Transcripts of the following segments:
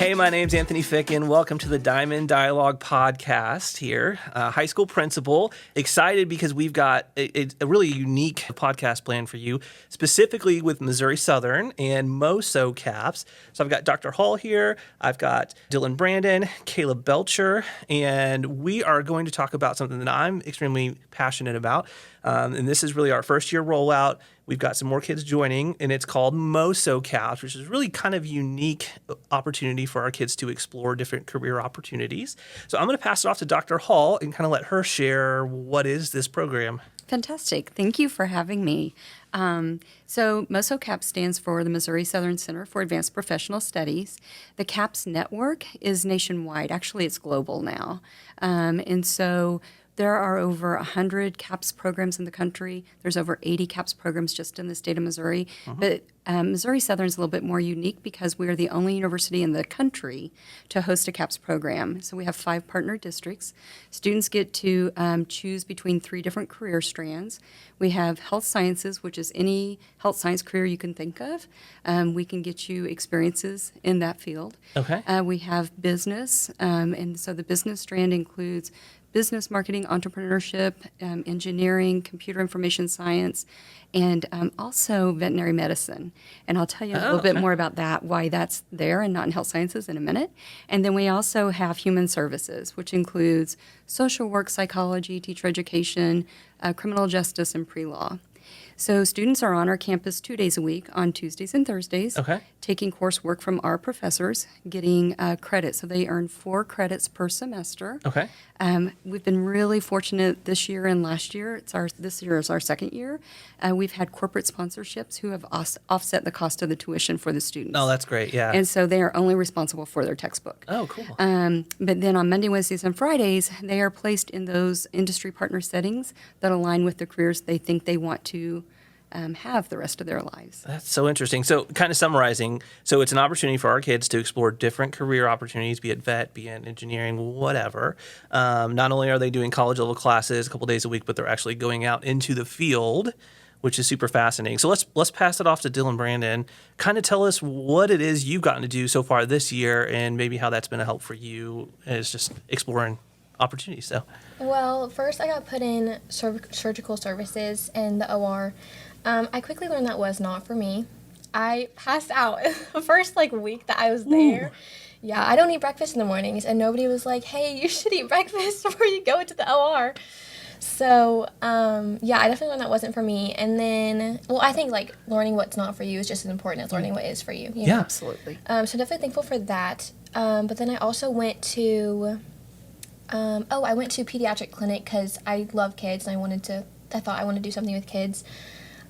Hey, my name's Anthony Ficken. Welcome to the Diamond Dialogue podcast here. High school principal. Excited because we've got a really unique podcast plan for you, specifically with Missouri Southern and MOSO CAPS. So I've got Dr. Hull here. I've got Dylan Brandon, Caleb Belcher, and we are going to talk about something that I'm extremely passionate about. And this is really our first year rollout. We've got some more kids joining, and it's called MOSO CAPS, which is really kind of unique opportunity for our kids to explore different career opportunities. So I'm going to pass it off to Dr. Hull and kind of let her share what is this program. Fantastic. Thank you for having me. So MOSO CAPS stands for the Missouri Southern Center for Advanced Professional Studies. The CAPS network is nationwide. Actually, it's global now. And so there are over 100 CAPS programs in the country. There's over 80 CAPS programs just in the state of Missouri. But Missouri Southern is a little bit more unique because we are the only university in the country to host a CAPS program. So we have 5 partner districts. Students get to choose between 3 different career strands. We have health sciences, which is any health science career you can think of. We can get you experiences in that field. Okay. We have business, and so the business strand includes business, marketing, entrepreneurship, engineering, computer information science, and also veterinary medicine. And I'll tell you a little bit more about that, why that's there and not in health sciences in a minute. And then we also have human services, which includes social work, psychology, teacher education, criminal justice, and pre-law. So students are on our campus 2 days a week on Tuesdays and Thursdays, taking coursework from our professors, getting credit. So they earn 4 credits per semester. We've been really fortunate this year and last year. This year is our second year. We've had corporate sponsorships who have offset the cost of the tuition for the students. Oh, that's great, yeah. And so they are only responsible for their textbook. Oh, cool. But then on Monday, Wednesdays, and Fridays, they are placed in those industry partner settings that align with the careers they think they want to have the rest of their lives. That's so interesting. So kind of summarizing, so it's an opportunity for our kids to explore different career opportunities, be it vet, be it engineering, whatever. Not only are they doing college level classes a couple days a week, but they're actually going out into the field, which is super fascinating. So let's pass it off to Dylan Brandon. Kind of tell us what it is you've gotten to do so far this year and maybe how that's been a help for you as just exploring opportunities. So, well, first I got put in surgical services in the OR. I quickly learned that was not for me. I passed out the first week that I was there. Ooh. Yeah, I don't eat breakfast in the mornings, and nobody was like, hey, you should eat breakfast before you go into the OR. So, yeah, I definitely learned that wasn't for me. And then, I think, learning what's not for you is just as important as learning what is for you. You know? Absolutely. So definitely thankful for that. But then I also went to, I went to pediatric clinic because I love kids, and I thought I wanted to do something with kids.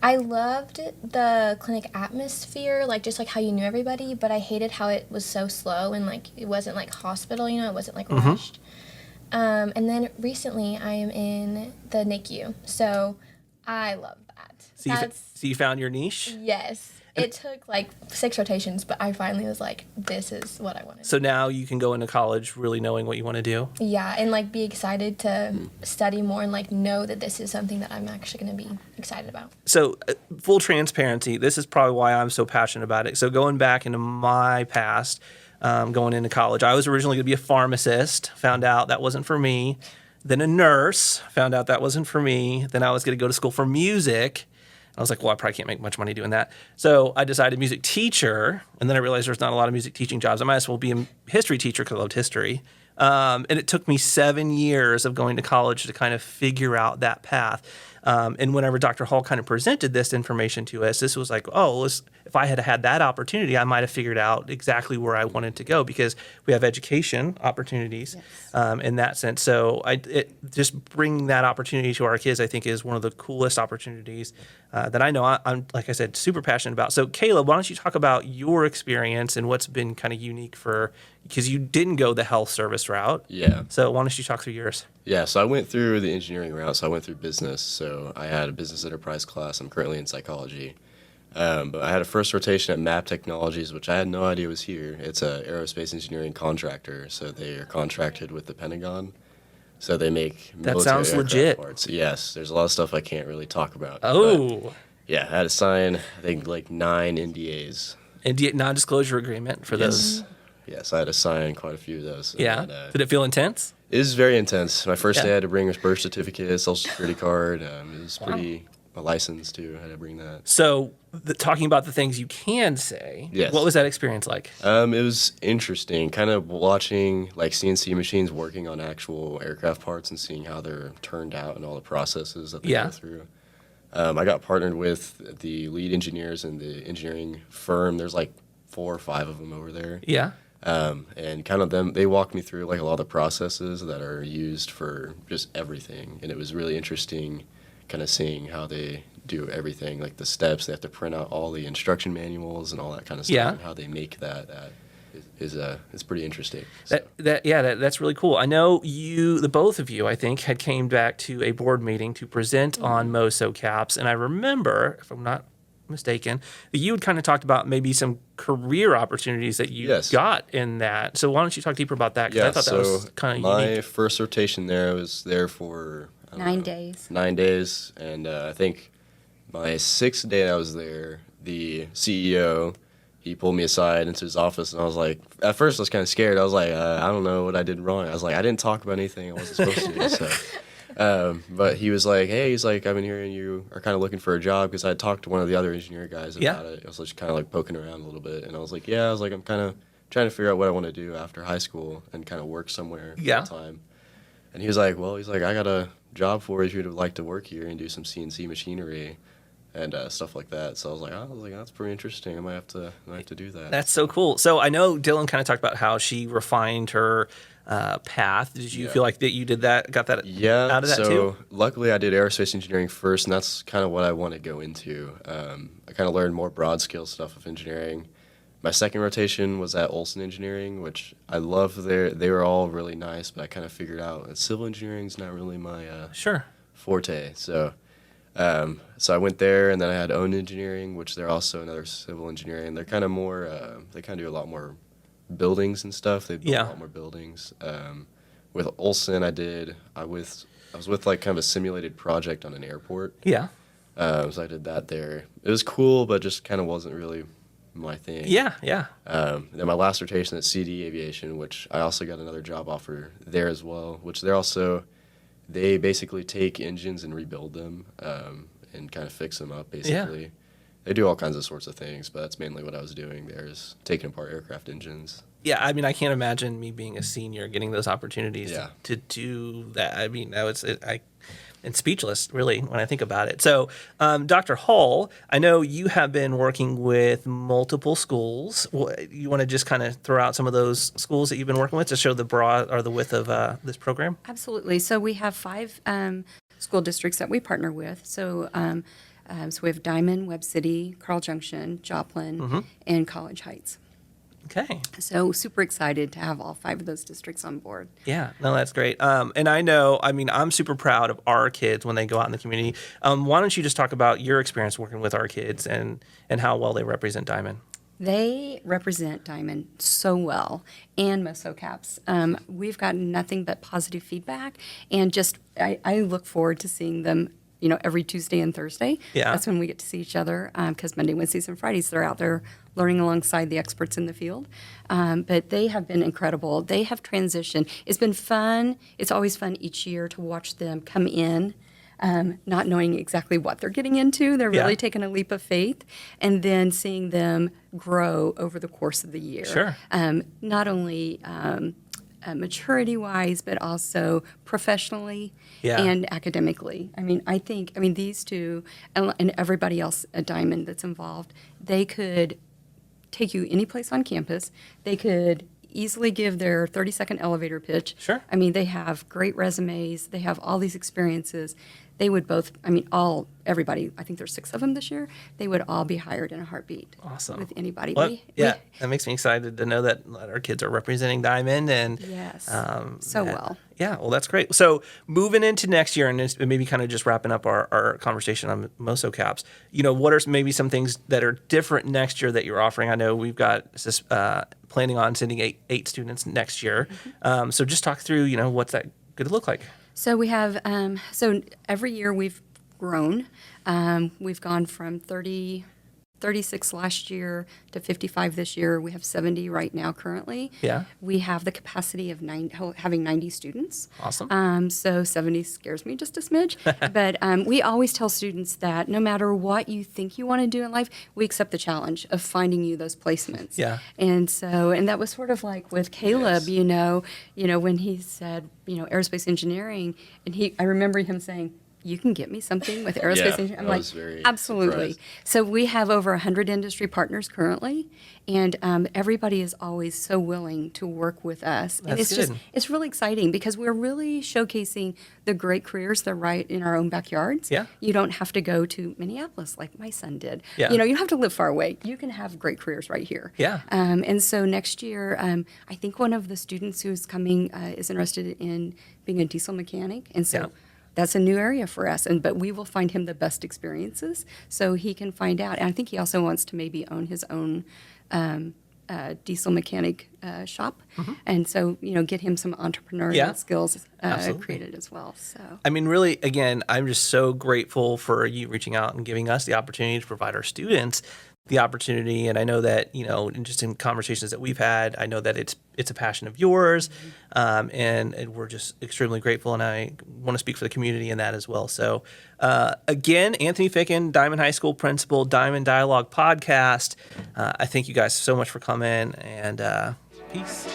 I loved the clinic atmosphere, just how you knew everybody, but I hated how it was so slow and it wasn't hospital, it wasn't rushed. And then recently I am in the NICU, so I love that. So you found your niche? Yes. It took 6 rotations, but I finally was like, this is what I wanted. So now you can go into college really knowing what you want to do? Yeah, and be excited to study more and know that this is something that I'm actually going to be excited about. So full transparency, this is probably why I'm so passionate about it. So going back into my past, going into college, I was originally going to be a pharmacist, found out that wasn't for me. Then a nurse, found out that wasn't for me. Then I was going to go to school for music. I was like, well, I probably can't make much money doing that. So I decided music teacher, and then I realized there's not a lot of music teaching jobs. I might as well be a history teacher because I loved history. And it took me 7 years of going to college to kind of figure out that path. And whenever Dr. Hull kind of presented this information to us, this was like, if I had had that opportunity, I might have figured out exactly where I wanted to go because we have education opportunities in that sense. So just bringing that opportunity to our kids, I think, is one of the coolest opportunities that I know I'm, like I said, super passionate about. So Caleb, why don't you talk about your experience and what's been kind of unique because you didn't go the health service route. Yeah. So why don't you talk through yours? Yeah, so I went through the engineering route, so I went through business. So I had a business enterprise class. I'm currently in psychology. But I had a first rotation at MAP Technologies, which I had no idea was here. It's a aerospace engineering contractor, so they are contracted with the Pentagon. So they make military sounds aircraft legit. parts. Yes, there's a lot of stuff I can't really talk about. Oh. But yeah, I had to sign, I think, 9 NDAs. And non-disclosure agreement for those. Yes, I had to sign quite a few of those. Yeah. And, Did it feel intense? it was very intense. My first Yeah. day I had to bring a birth certificate, social security card. It was pretty, a license too. I had to bring that. So, talking about the things you can say, Yes. what was that experience like? It was interesting, kind of watching like CNC machines working on actual aircraft parts and seeing how they're turned out and all the processes that they Yeah. go through. I got partnered with the lead engineers in the engineering firm. There's like 4 or 5 of them over there. Yeah. And kind of they walked me through like a lot of the processes that are used for just everything. And it was really interesting kind of seeing how they do everything, like the steps. They have to print out all the instruction manuals and all that kind of stuff, Yeah. and how they make that is pretty interesting. So. That's really cool. I know the both of you, I think, had came back to a board meeting to present on MOSO CAPS, and I remember, if I'm not mistaken, that you had kind of talked about maybe some career opportunities that you Yes. got in that. So why don't you talk deeper about that? Because I thought that was kind of my unique. first rotation there, I was there for I don't 9 know, days. 9 days, and I think my 6th day I was there, the CEO, he pulled me aside into his office, and I was like, at first I was kind of scared. I was like, I don't know what I did wrong. I was like, I didn't talk about anything I wasn't supposed to. So, but he was like, hey, he's like, I've been hearing you are kind of looking for a job, because I talked to one of the other engineer guys about it. I was just kind of like poking around a little bit, and I was like, yeah, I was like, I'm kind of trying to figure out what I want to do after high school and kind of work somewhere full time. And he was like, well, he's like, I got a job for you if you'd like to work here and do some CNC machinery and stuff like that. So I was like, that's pretty interesting. I might have to do that. That's so cool. So I know Dylan kind of talked about how she refined her path. Did you feel like that you did that, got that out of that so too? luckily I did aerospace engineering first, and that's kind of what I want to go into. I kind of learned more broad scale stuff of engineering. My second rotation was at Olson Engineering, which I love. They were all really nice, but I kind of figured out that civil engineering is not really my Sure. forte. So I went there, and then I had own engineering, which they're also another civil engineering. They're kind of more, they kind of do a lot more buildings and stuff. They build a lot more buildings. With Olson, I was with like kind of a simulated project on an airport. Yeah. So I did that there. It was cool, but just kind of wasn't really my thing. Yeah. Yeah. Then my last rotation at CD Aviation, which I also got another job offer there as well, which they basically take engines and rebuild them and kind of fix them up, basically. Yeah. They do all kinds of sorts of things, but that's mainly what I was doing there, is taking apart aircraft engines. Yeah, I mean, I can't imagine me being a senior getting those opportunities Yeah. to do that. I mean, I'm speechless, really, when I think about it. So, Dr. Hull, I know you have been working with multiple schools. You want to just kind of throw out some of those schools that you've been working with to show the broad or the width of this program? Absolutely. So we have 5 school districts that we partner with. So we have Diamond, Webb City, Carl Junction, Joplin, and College Heights. Okay. So super excited to have all 5 of those districts on board. Yeah, no, that's great. And I'm super proud of our kids when they go out in the community. Why don't you just talk about your experience working with our kids and how well they represent Diamond? They represent Diamond so well, and MOSO CAPS. We've gotten nothing but positive feedback, and just I look forward to seeing them, every Tuesday and Thursday. Yeah. That's when we get to see each other, because Monday, Wednesdays, and Fridays, they're out there learning alongside the experts in the field. But they have been incredible. They have transitioned. It's been fun. It's always fun each year to watch them come in, not knowing exactly what they're getting into. They're really taking a leap of faith, and then seeing them grow over the course of the year. Sure. Not only maturity-wise, but also professionally and academically. I think these two and everybody else at Diamond that's involved, they could take you any place on campus. They could easily give their 30-second elevator pitch. Sure. They have great resumes. They have all these experiences. They would both, everybody, I think there's 6 of them this year, they would all be hired in a heartbeat. Awesome. With anybody. Well, that makes me excited to know that our kids are representing Diamond. And Yes. so well. Yeah, well, that's great. So moving into next year, and maybe kind of just wrapping up our conversation on MOSO CAPS, what are maybe some things that are different next year that you're offering? I know we've got planning on sending eight students next year. So just talk through, what's that going to look like? So we have, every year we've grown. We've gone from 30 36 last year to 55 this year. We have 70 right now currently. Yeah. We have the capacity of having 90 students. Awesome. So 70 scares me just a smidge. But we always tell students that no matter what you think you want to do in life, we accept the challenge of finding you those placements. Yeah. And that was sort of like with Caleb, Yes. when he said, aerospace engineering, and I remember him saying, you can get me something with aerospace Yeah, engineering. I'm I like, was very absolutely. surprised. So we have over 100 industry partners currently, and everybody is always so willing to work with us. And That's it's good. it's really exciting because we're really showcasing the great careers that are right in our own backyards. Yeah. You don't have to go to Minneapolis like my son did. Yeah. You don't have to live far away. You can have great careers right here. Yeah. And so next year, I think one of the students who's coming is interested in being a diesel mechanic, and so. Yeah. That's a new area for us, but we will find him the best experiences so he can find out. And I think he also wants to maybe own his own diesel mechanic shop, and so get him some entrepreneurial Yeah. skills Absolutely. created as well. So I mean, really, again, I'm just so grateful for you reaching out and giving us the opportunity to provide our students the opportunity. And I know that, just in conversations that we've had, I know that it's a passion of yours. And we're just extremely grateful. And I want to speak for the community in that as well. So again, Anthony Ficken, Diamond High School principal, Diamond Dialogue podcast. I thank you guys so much for coming, and peace.